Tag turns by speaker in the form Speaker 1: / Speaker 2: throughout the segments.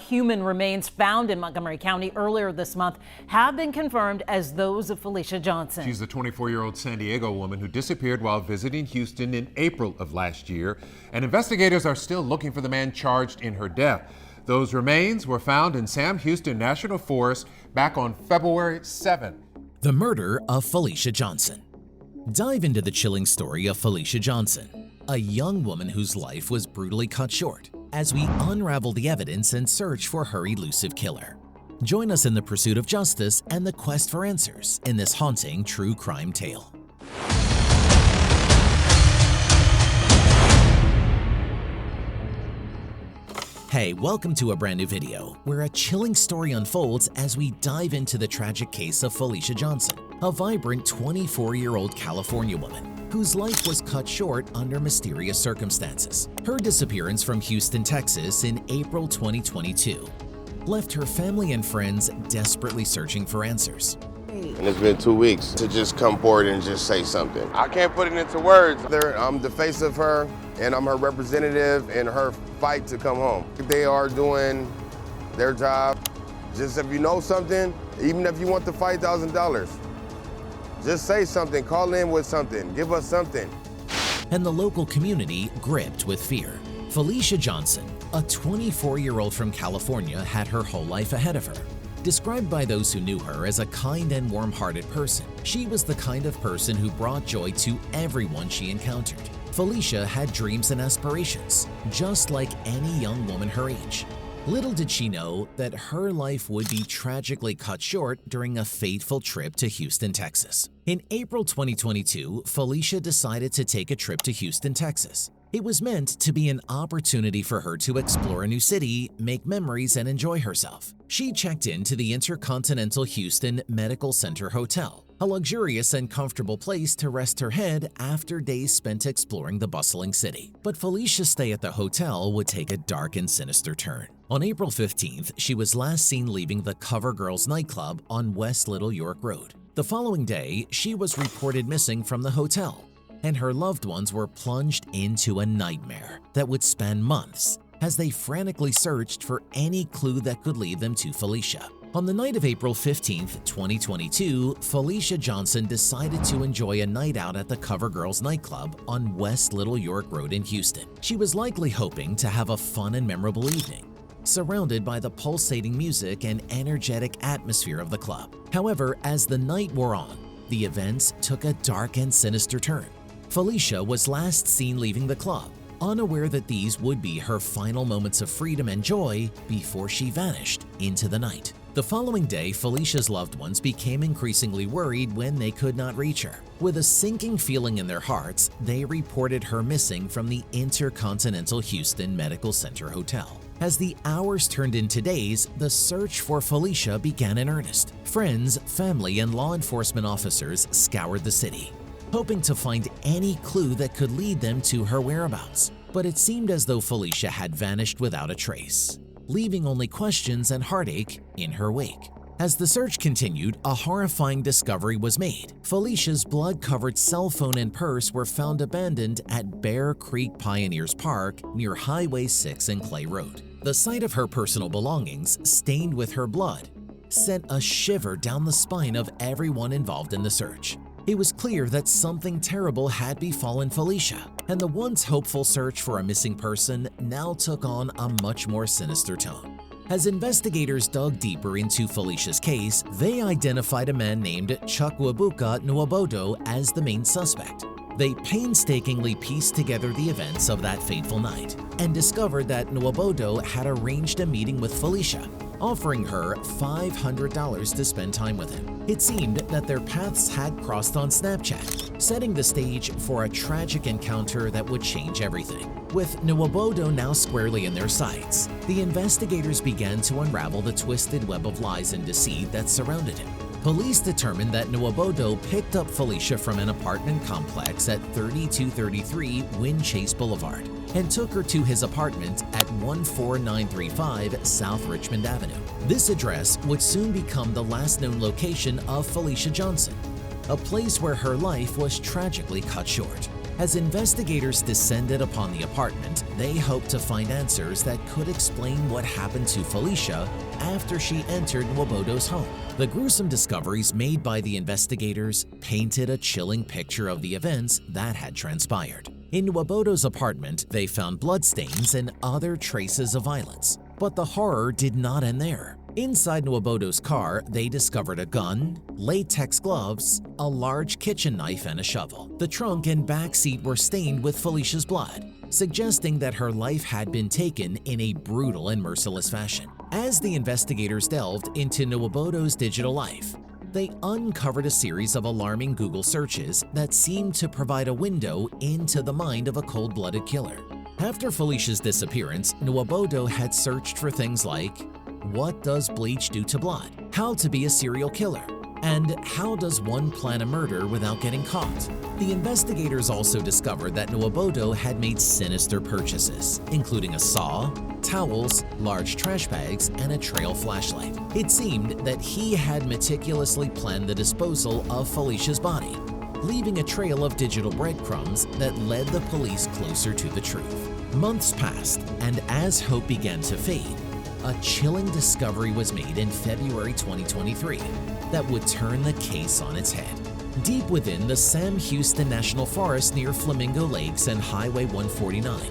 Speaker 1: human remains found in Montgomery County earlier this month have been confirmed as those of Felicia Johnson.
Speaker 2: She's the 24-year-old San Diego woman who disappeared while visiting Houston in April of last year, and investigators are still looking for the man charged in her death. Those remains were found in Sam Houston National Forest back on February 7th.
Speaker 3: The murder of Felicia Johnson. Dive into the chilling story of Felicia Johnson, a young woman whose life was brutally cut short, as we unravel the evidence and search for her elusive killer. Join us in the pursuit of justice and the quest for answers in this haunting true crime tale. Hey, welcome to a brand new video where a chilling story unfolds as we dive into the tragic case of Felicia Johnson, a vibrant 24-year-old California woman whose life was cut short under mysterious circumstances. Her disappearance from Houston, Texas in April 2022 left her family and friends desperately searching for answers.
Speaker 4: And it's been 2 weeks to just come forward and just say something. I can't put it into words. I'm the face of her, and I'm her representative in her fight to come home. They are doing their job. Just if you know something, even if you want the $5,000, just say something, call in with something, give us something.
Speaker 3: And the local community gripped with fear. Felicia Johnson, a 24-year-old from California, had her whole life ahead of her. Described by those who knew her as a kind and warm-hearted person, she was the kind of person who brought joy to everyone she encountered. Felicia had dreams and aspirations, just like any young woman her age. Little did she know that her life would be tragically cut short during a fateful trip to Houston, Texas. In April 2022, Felicia decided to take a trip to Houston, Texas. It was meant to be an opportunity for her to explore a new city, make memories, and enjoy herself. She checked into the Intercontinental Houston Medical Center Hotel, a luxurious and comfortable place to rest her head after days spent exploring the bustling city. But Felicia's stay at the hotel would take a dark and sinister turn. On April 15th, she was last seen leaving the Cover Girls nightclub on West Little York Road. The following day, she was reported missing from the hotel, and her loved ones were plunged into a nightmare that would span months as they frantically searched for any clue that could lead them to Felicia. On the night of April 15, 2022, Felicia Johnson decided to enjoy a night out at the Cover Girls nightclub on West Little York Road in Houston. She was likely hoping to have a fun and memorable evening, surrounded by the pulsating music and energetic atmosphere of the club. However, as the night wore on, the events took a dark and sinister turn. Felicia was last seen leaving the club, unaware that these would be her final moments of freedom and joy before she vanished into the night. The following day, Felicia's loved ones became increasingly worried when they could not reach her. With a sinking feeling in their hearts, they reported her missing from the Intercontinental Houston Medical Center Hotel. As the hours turned into days, the search for Felicia began in earnest. Friends, family, and law enforcement officers scoured the city, hoping to find any clue that could lead them to her whereabouts. But it seemed as though Felicia had vanished without a trace, leaving only questions and heartache in her wake. As the search continued, a horrifying discovery was made. Felicia's blood-covered cell phone and purse were found abandoned at Bear Creek Pioneers Park near Highway 6 and Clay Road. The sight of her personal belongings, stained with her blood, sent a shiver down the spine of everyone involved in the search. It was clear that something terrible had befallen Felicia, and the once hopeful search for a missing person now took on a much more sinister tone. As investigators dug deeper into Felicia's case, they identified a man named Chukwuebuka Nwabodo as the main suspect. They painstakingly pieced together the events of that fateful night and discovered that Nwabodo had arranged a meeting with Felicia, offering her $500 to spend time with him. It seemed that their paths had crossed on Snapchat, setting the stage for a tragic encounter that would change everything. With Nwabodo now squarely in their sights, the investigators began to unravel the twisted web of lies and deceit that surrounded him. Police determined that Nwabodo picked up Felicia from an apartment complex at 3233 Wind Chase Boulevard and took her to his apartment at 14935 South Richmond Avenue. This address would soon become the last known location of Felicia Johnson, a place where her life was tragically cut short. As investigators descended upon the apartment, they hoped to find answers that could explain what happened to Felicia after she entered Nwabodo's home. The gruesome discoveries made by the investigators painted a chilling picture of the events that had transpired. In Nwabodo's apartment, they found bloodstains and other traces of violence. But the horror did not end there. Inside Nwabodo's car, they discovered a gun, latex gloves, a large kitchen knife, and a shovel. The trunk and back seat were stained with Felicia's blood, suggesting that her life had been taken in a brutal and merciless fashion. As the investigators delved into Nwabodo's digital life, they uncovered a series of alarming Google searches that seemed to provide a window into the mind of a cold-blooded killer. After Felicia's disappearance, Nwabodo had searched for things like, what does bleach do to blood? How to be a serial killer? And how does one plan a murder without getting caught? The investigators also discovered that Nwabodo had made sinister purchases, including a saw, towels, large trash bags, and a trail flashlight. It seemed that he had meticulously planned the disposal of Felicia's body, leaving a trail of digital breadcrumbs that led the police closer to the truth. Months passed, and as hope began to fade, a chilling discovery was made in February 2023 that would turn the case on its head. Deep within the Sam Houston National Forest near Flamingo Lakes and Highway 149,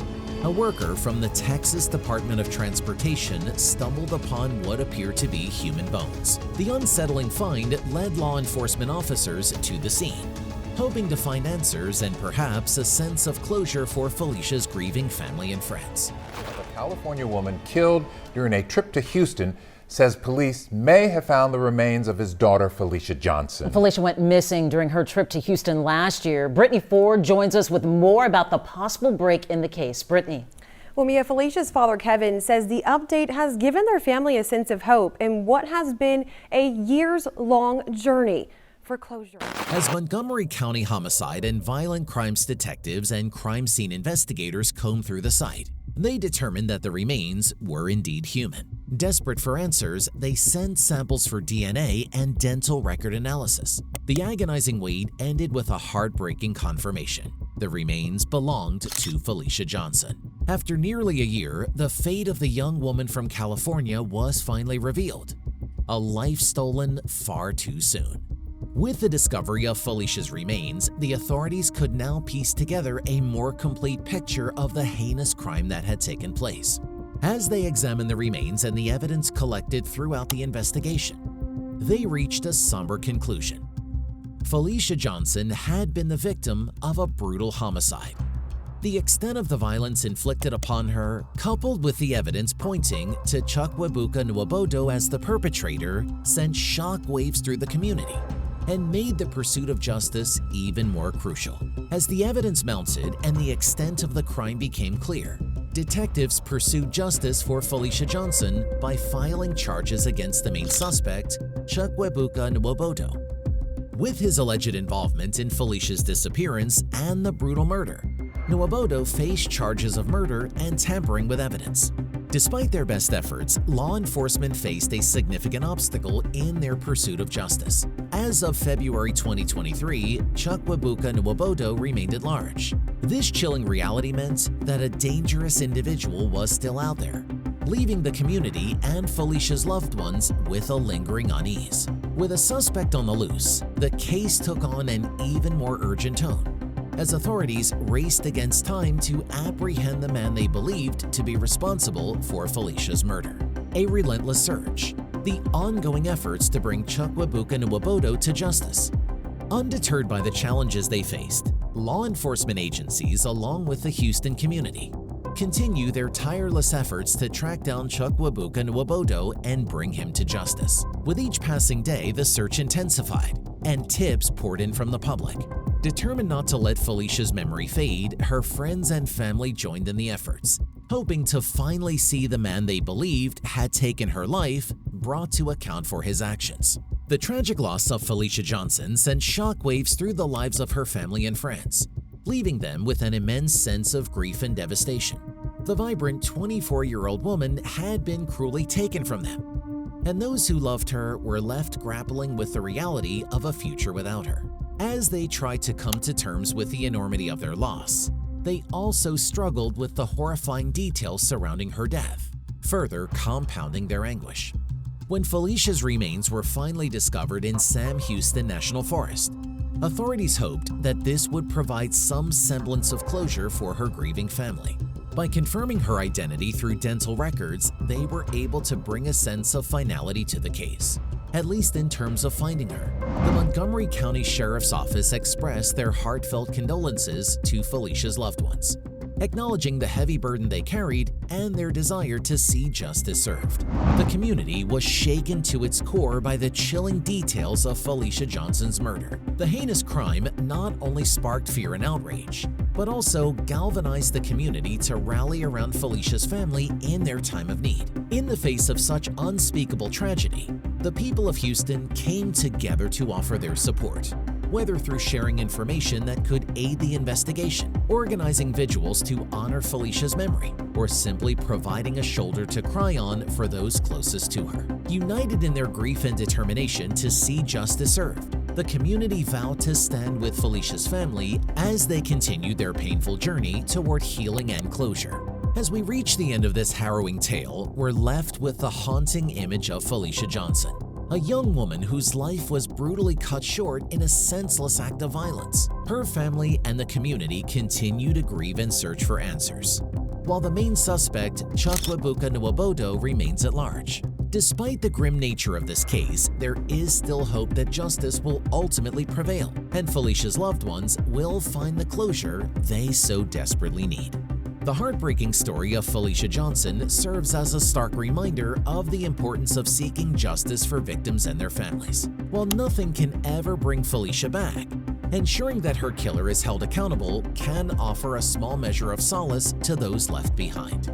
Speaker 3: a worker from the Texas Department of Transportation stumbled upon what appeared to be human bones. The unsettling find led law enforcement officers to the scene, hoping to find answers and perhaps a sense of closure for Felicia's grieving family and friends.
Speaker 2: A California woman killed during a trip to Houston says police may have found the remains of his daughter, Felicia Johnson.
Speaker 1: Felicia went missing during her trip to Houston last year. Brittany Ford joins us with more about the possible break in the case. Brittany.
Speaker 5: Well, Mia, Felicia's father, Kevin, says the update has given their family a sense of hope in what has been a years-long journey for closure.
Speaker 3: As Montgomery County homicide and violent crimes detectives and crime scene investigators combed through the site, they determined that the remains were indeed human. Desperate for answers, they sent samples for DNA and dental record analysis. The agonizing wait ended with a heartbreaking confirmation. The remains belonged to Felicia Johnson. After nearly a year, the fate of the young woman from California was finally revealed. A life stolen far too soon. With the discovery of Felicia's remains, the authorities could now piece together a more complete picture of the heinous crime that had taken place. As they examined the remains and the evidence collected throughout the investigation, they reached a somber conclusion. Felicia Johnson had been the victim of a brutal homicide. The extent of the violence inflicted upon her, coupled with the evidence pointing to Chukwuebuka Nwabodo as the perpetrator, sent shockwaves through the community and made the pursuit of justice even more crucial. As the evidence mounted and the extent of the crime became clear, detectives pursued justice for Felicia Johnson by filing charges against the main suspect, Chukwuebuka Nwabodo. With his alleged involvement in Felicia's disappearance and the brutal murder, Nwabodo faced charges of murder and tampering with evidence. Despite their best efforts, law enforcement faced a significant obstacle in their pursuit of justice. As of February 2023, Chukwuebuka Nwabodo remained at large. This chilling reality meant that a dangerous individual was still out there, leaving the community and Felicia's loved ones with a lingering unease. With a suspect on the loose, the case took on an even more urgent tone, as authorities raced against time to apprehend the man they believed to be responsible for Felicia's murder. A relentless search, the ongoing efforts to bring Chukwuebuka Nwabodo to justice. Undeterred by the challenges they faced, law enforcement agencies, along with the Houston community, continue their tireless efforts to track down Chukwuebuka Nwabodo and bring him to justice. With each passing day, the search intensified, and tips poured in from the public. Determined not to let Felicia's memory fade, her friends and family joined in the efforts, hoping to finally see the man they believed had taken her life brought to account for his actions. The tragic loss of Felicia Johnson sent shockwaves through the lives of her family and friends, leaving them with an immense sense of grief and devastation. The vibrant 24-year-old woman had been cruelly taken from them, and those who loved her were left grappling with the reality of a future without her. As they tried to come to terms with the enormity of their loss, they also struggled with the horrifying details surrounding her death, further compounding their anguish. When Felicia's remains were finally discovered in Sam Houston National Forest, authorities hoped that this would provide some semblance of closure for her grieving family. By confirming her identity through dental records, they were able to bring a sense of finality to the case, at least in terms of finding her. The Montgomery County Sheriff's Office expressed their heartfelt condolences to Felicia's loved ones, acknowledging the heavy burden they carried and their desire to see justice served. The community was shaken to its core by the chilling details of Felicia Johnson's murder. The heinous crime not only sparked fear and outrage, but also galvanized the community to rally around Felicia's family in their time of need. In the face of such unspeakable tragedy, the people of Houston came together to offer their support, whether through sharing information that could aid the investigation, organizing vigils to honor Felicia's memory, or simply providing a shoulder to cry on for those closest to her. United in their grief and determination to see justice served, the community vowed to stand with Felicia's family as they continued their painful journey toward healing and closure. As we reach the end of this harrowing tale, we're left with the haunting image of Felicia Johnson, a young woman whose life was brutally cut short in a senseless act of violence. Her family and the community continue to grieve and search for answers, while the main suspect, Chukwuebuka Nwabodo, remains at large. Despite the grim nature of this case, there is still hope that justice will ultimately prevail, and Felicia's loved ones will find the closure they so desperately need. The heartbreaking story of Felicia Johnson serves as a stark reminder of the importance of seeking justice for victims and their families. While nothing can ever bring Felicia back, ensuring that her killer is held accountable can offer a small measure of solace to those left behind.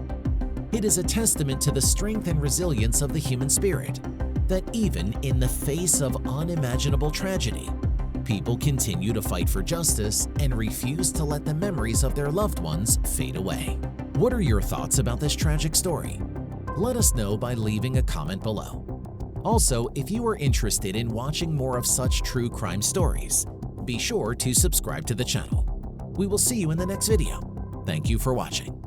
Speaker 3: It is a testament to the strength and resilience of the human spirit that even in the face of unimaginable tragedy, people continue to fight for justice and refuse to let the memories of their loved ones fade away. What are your thoughts about this tragic story? Let us know by leaving a comment below. Also, if you are interested in watching more of such true crime stories, be sure to subscribe to the channel. We will see you in the next video. Thank you for watching.